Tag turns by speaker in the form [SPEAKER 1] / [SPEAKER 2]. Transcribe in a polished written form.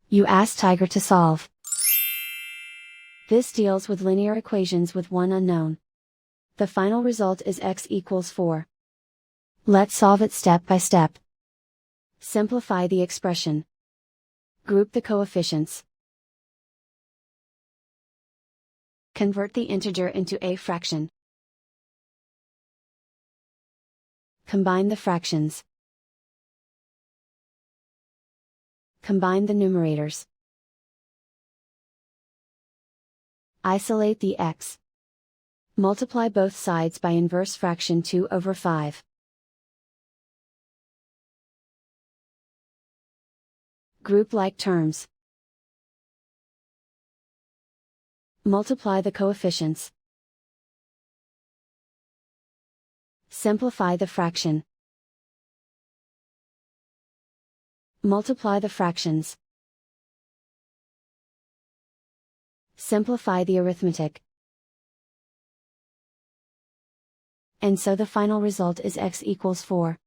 [SPEAKER 1] You ask Tiger to solve. This deals with linear equations with one unknown. The final result is x equals 4. Let's solve it step by step. Simplify the expression. Group the coefficients. Convert the integer into a fraction. Combine the fractions. Combine the numerators. Isolate the x. Multiply both sides by inverse fraction 2/5. Group like terms. Multiply the coefficients. Simplify the fraction. Multiply the fractions. Simplify the arithmetic. And so the final result is x equals 4.